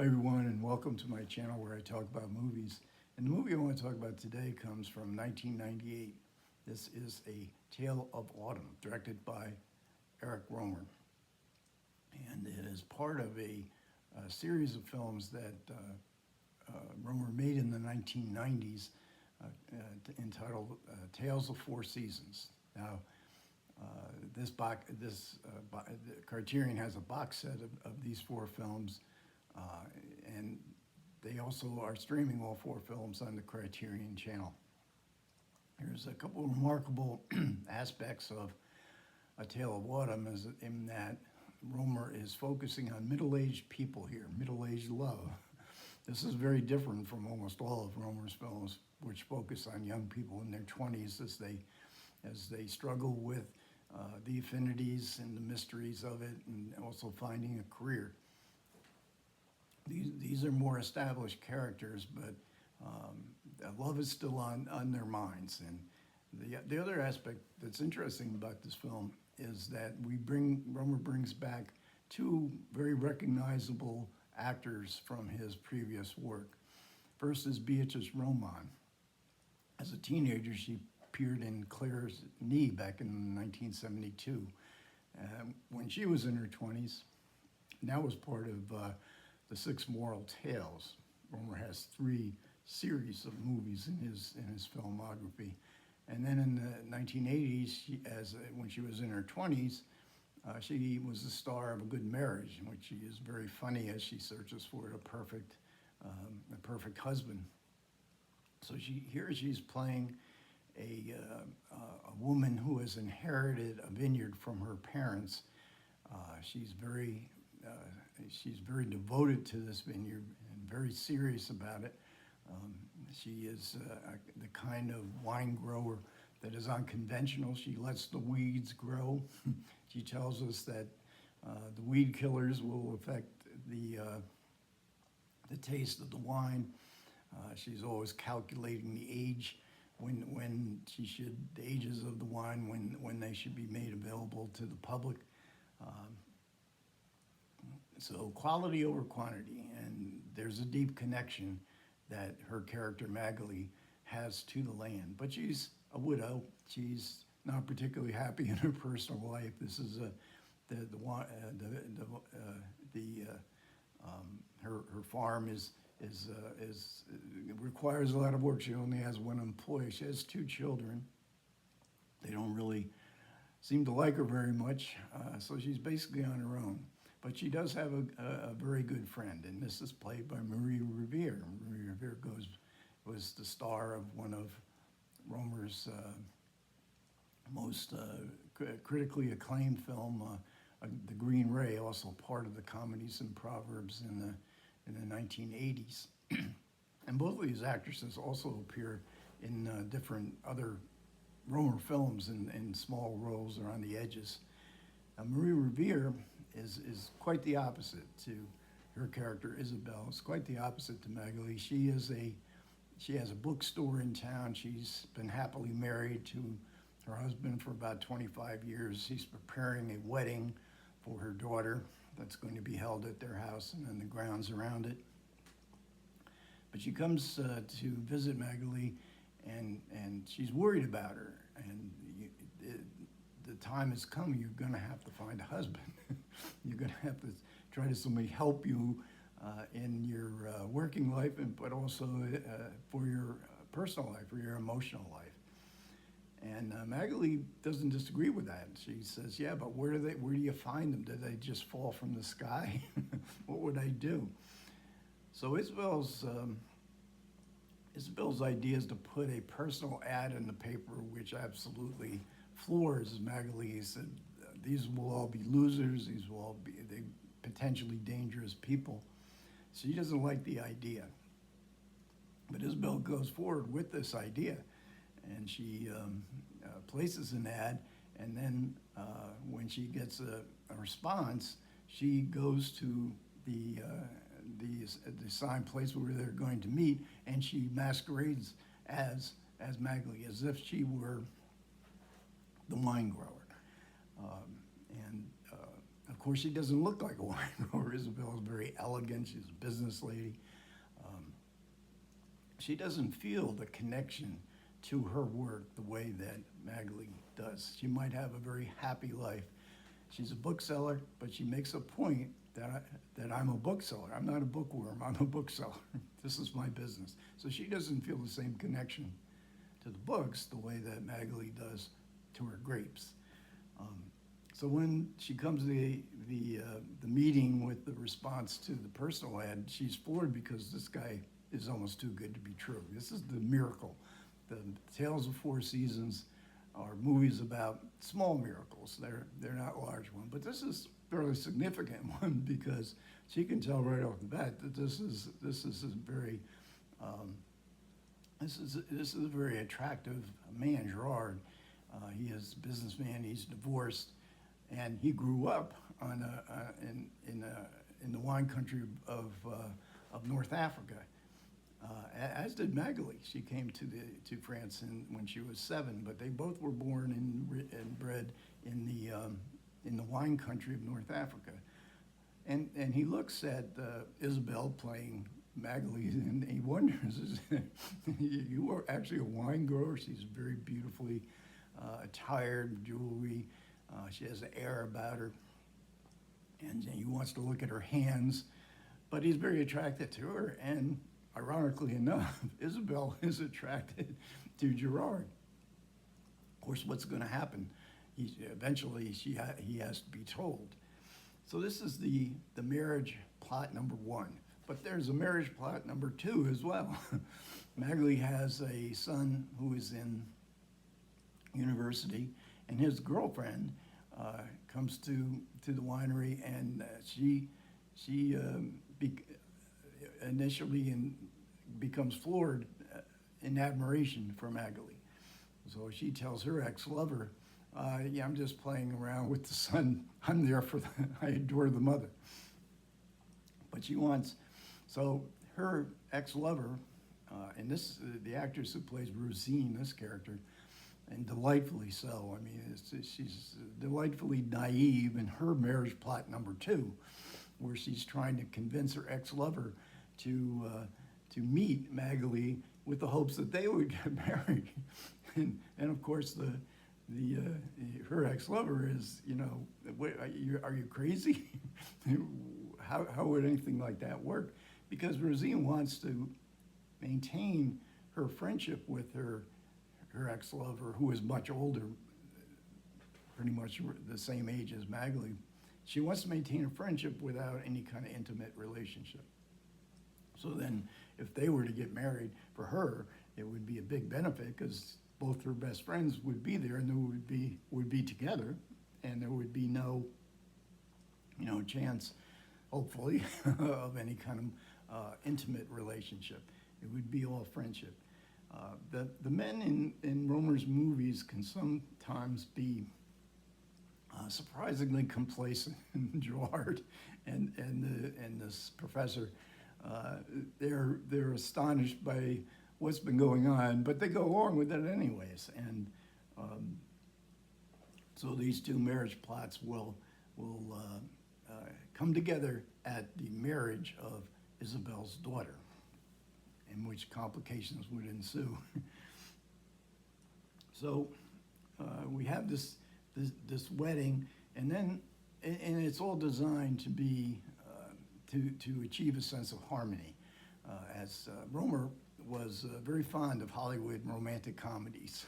Hi everyone, and welcome to my channel where I talk about movies. And the movie I want to talk about today comes from 1998. This is A Tale of Autumn, directed by Eric Rohmer. And it is part of a series of films that Rohmer made in the 1990s entitled Tales of Four Seasons. Now, Criterion has a box set of these four films, uh, and they also are streaming all four films on the Criterion channel. There's a couple of remarkable aspects of A Tale of Autumn in that Rohmer is focusing on middle-aged people here, middle-aged love. This is very different from almost all of Rohmer's films, which focus on young people in their 20s as they struggle with the affinities and the mysteries of it, and also finding a career. These are more established characters, but love is still on their minds. And the other aspect that's interesting about this film is that Rohmer brings back two very recognizable actors from his previous work. First is Beatrice Roman. As a teenager, she appeared in Claire's Knee back in 1972. When she was in her 20s, and that was part of the Six Moral Tales. Rohmer has three series of movies in his filmography. And then in the 1980s, when she was in her 20s, she was the star of A Good Marriage, in which she is very funny as she searches for a perfect husband. So she's playing a woman who has inherited a vineyard from her parents. She's very devoted to this vineyard and very serious about it. She is the kind of wine grower that is unconventional. She lets the weeds grow. She tells us that the weed killers will affect the taste of the wine. She's always calculating the age the ages of the wine when they should be made available to the public. So quality over quantity, and there's a deep connection that her character Magali has to the land. But she's a widow. She's not particularly happy in her personal life. This is her farm requires a lot of work. She only has one employee. She has two children. They don't really seem to like her very much, so she's basically on her own. But she does have a very good friend, and this is played by Marie Revere. Marie Revere was the star of one of Rohmer's most critically acclaimed film, The Green Ray, also part of the Comedies and Proverbs in the 1980s. And both of these actresses also appear in different other Rohmer films in small roles or on the edges. Marie Revere is quite the opposite to her character Isabel. It's quite the opposite to Magali. She has a bookstore in town. She's been happily married to her husband for about 25 years. She's preparing a wedding for her daughter that's going to be held at their house and then the grounds around it. But she comes to visit Magali, and she's worried about her. And the time has come. You're going to have to find a husband. You're going to have to try to somebody help you in your working life, but also for your personal life, for your emotional life. And Magali doesn't disagree with that. She says, "Yeah, but where do you find them? Do they just fall from the sky? What would I do?" So Isabel's idea is to put a personal ad in the paper, which absolutely floors Magali's. These will all be losers. These will all be potentially dangerous people. So she doesn't like the idea. But Isabel goes forward with this idea, and she places an ad, and then when she gets a response, she goes to the assigned place where they're going to meet, and she masquerades as Magali, as if she were the wine grower. And of course, she doesn't look like a wine grower. Isabel is very elegant. She's a business lady. Um, she doesn't feel the connection to her work the way that Magali does. She might have a very happy life. She's a bookseller, but she makes a point that I'm a bookseller. I'm not a bookworm. I'm a bookseller. This is my business. So she doesn't feel the same connection to the books the way that Magali does to her grapes. So when she comes to the meeting with the response to the personal ad, she's floored because this guy is almost too good to be true. This is the miracle. The Tales of Four Seasons are movies about small miracles. They're not large ones, but this is a fairly significant one because she can tell right off the bat that this is a very this is a very attractive man, Gerard. He is a businessman. He's divorced, and he grew up in the wine country of North Africa. As did Magali. She came to France when she was 7, but they both were born and bred in the wine country of North Africa. And he looks at Isabel playing Magali, and he wonders, you are actually a wine grower? She's very beautifully attired, jewelry. She has an air about her, and he wants to look at her hands, but he's very attracted to her, and ironically enough, Isabel is attracted to Gerard. Of course, what's going to happen? Eventually, he has to be told. So this is the marriage plot number 1. But there's a marriage plot number 2 as well. Magali has a son who is in university, and his girlfriend comes to the winery, and she initially becomes floored in admiration for Magali. So she tells her ex-lover, yeah, I'm just playing around with the son. I'm there I adore the mother. But so her ex-lover, and the actress who plays Rosine, this character, and delightfully so. I mean, she's delightfully naive in her marriage plot number 2, where she's trying to convince her ex-lover to meet Magali with the hopes that they would get married. And of course, her ex-lover is, are you crazy? How would anything like that work? Because Rosine wants to maintain her friendship with her ex-lover, who is much older, pretty much the same age as Magali. She wants to maintain a friendship without any kind of intimate relationship. So then, if they were to get married, for her, it would be a big benefit because both her best friends would be there, and they would be together, and there would be no, chance, hopefully, of any kind of intimate relationship. It would be all friendship. The men in Rohmer's movies can sometimes be surprisingly complacent. Gerard and this professor, they're astonished by what's been going on, but they go along with it anyways. And so these two marriage plots will come together at the marriage of Isabel's daughter, in which complications would ensue. So we have this wedding, and it's all designed to be to achieve a sense of harmony. As Rohmer was very fond of Hollywood romantic comedies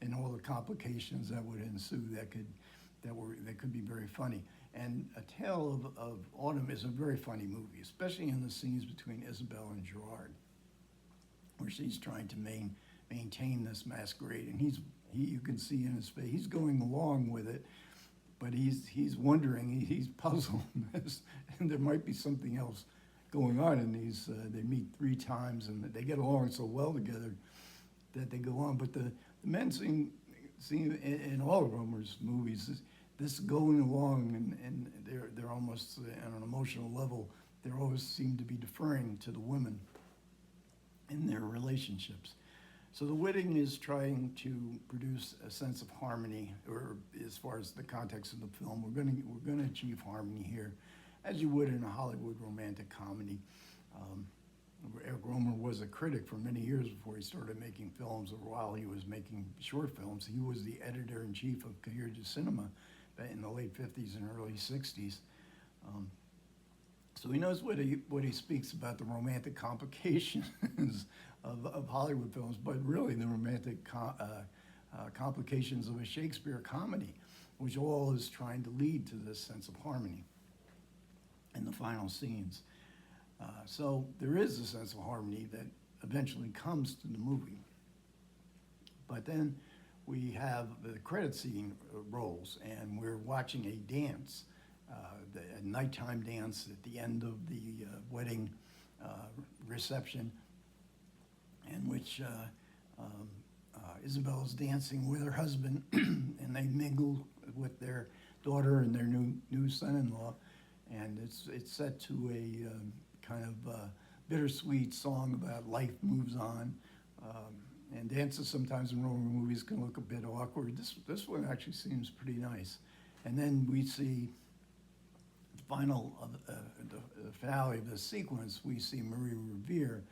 and all the complications that would ensue that could be very funny. And A Tale of Autumn is a very funny movie, especially in the scenes between Isabel and Gerard, where she's trying to maintain this masquerade, and you can see in his face, he's going along with it, but he's wondering, he's puzzled, and there might be something else going on in these. They meet 3 times, and they get along so well together that they go on. But the men seem in all of Rohmer's movies, this going along, and they're almost on an emotional level. They always seem to be deferring to the women in their relationships. So the Whitting is trying to produce a sense of harmony, or as far as the context of the film, we're gonna achieve harmony here, as you would in a Hollywood romantic comedy. Um, Eric Rohmer was a critic for many years before he started making films, or while he was making short films. He was the editor-in-chief of Cahiers du Cinema in the late 50s and early 60s. Um, so he knows what he speaks about, the romantic complications of Hollywood films, but really the romantic complications of a Shakespeare comedy, which all is trying to lead to this sense of harmony in the final scenes. So there is a sense of harmony that eventually comes to the movie. But then we have the credit scene rolls, and we're watching a dance, a nighttime dance at the end of the wedding reception, in which Isabel's dancing with her husband, and they mingle with their daughter and their new son-in-law, and it's set to a kind of bittersweet song about life moves on. And dances sometimes in Roman movies can look a bit awkward. This one actually seems pretty nice. And then we see the finale of the sequence. We see Marie Revere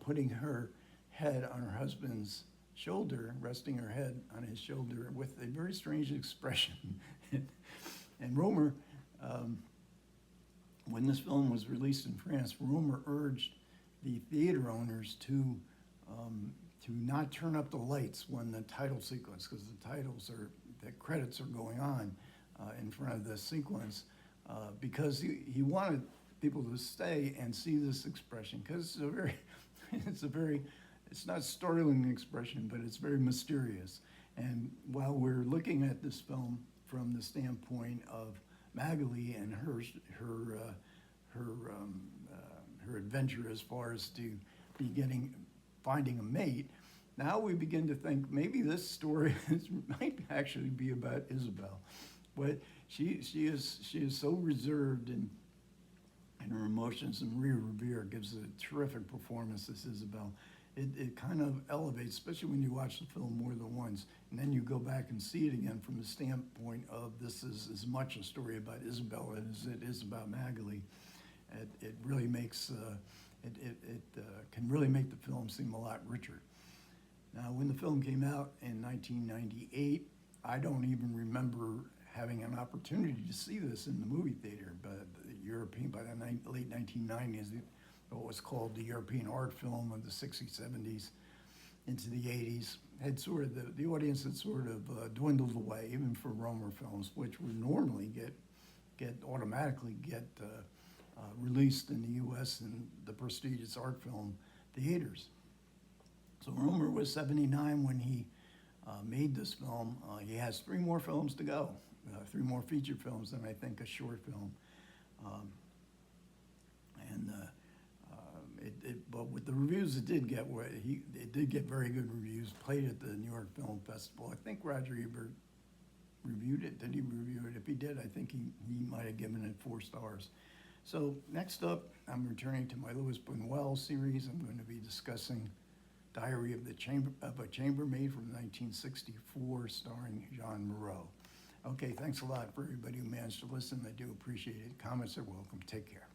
putting her head on her husband's shoulder, resting her head on his shoulder with a very strange expression. And Rohmer, when this film was released in France, Rohmer urged the theater owners to not turn up the lights when the title sequence, because the credits are going on in front of the sequence, because he wanted people to stay and see this expression, because it's not a startling expression, but it's very mysterious. And while we're looking at this film from the standpoint of Magali and her adventure as far as to finding a mate, now we begin to think maybe this story might actually be about Isabel. But she is so reserved in her emotions, and Maria Revere gives a terrific performance as Isabel. It kind of elevates, especially when you watch the film more than once, and then you go back and see it again from the standpoint of this is as much a story about Isabel as it is about Magali. It really makes, can really make the film seem a lot richer. Now, when the film came out in 1998, I don't even remember having an opportunity to see this in the movie theater, but by the late 1990s, what was called the European art film of the 60s, 70s, into the 80s, had sort of, the audience had sort of dwindled away, even for Rohmer films, which would normally automatically get released in the US in the prestigious art film theaters. So Rohmer was 79 when he made this film. He has 3 more films to go, 3 more feature films, and I think a short film. But with the reviews it did get, it did get very good reviews, played at the New York Film Festival. I think Roger Ebert reviewed it. Did he review it? If he did, I think he might have given it 4 stars. So next up, I'm returning to my Louis Buñuel series. I'm going to be discussing Diary of a Chambermaid from 1964, starring Jean Moreau. Okay, thanks a lot for everybody who managed to listen. I do appreciate it. Comments are welcome. Take care.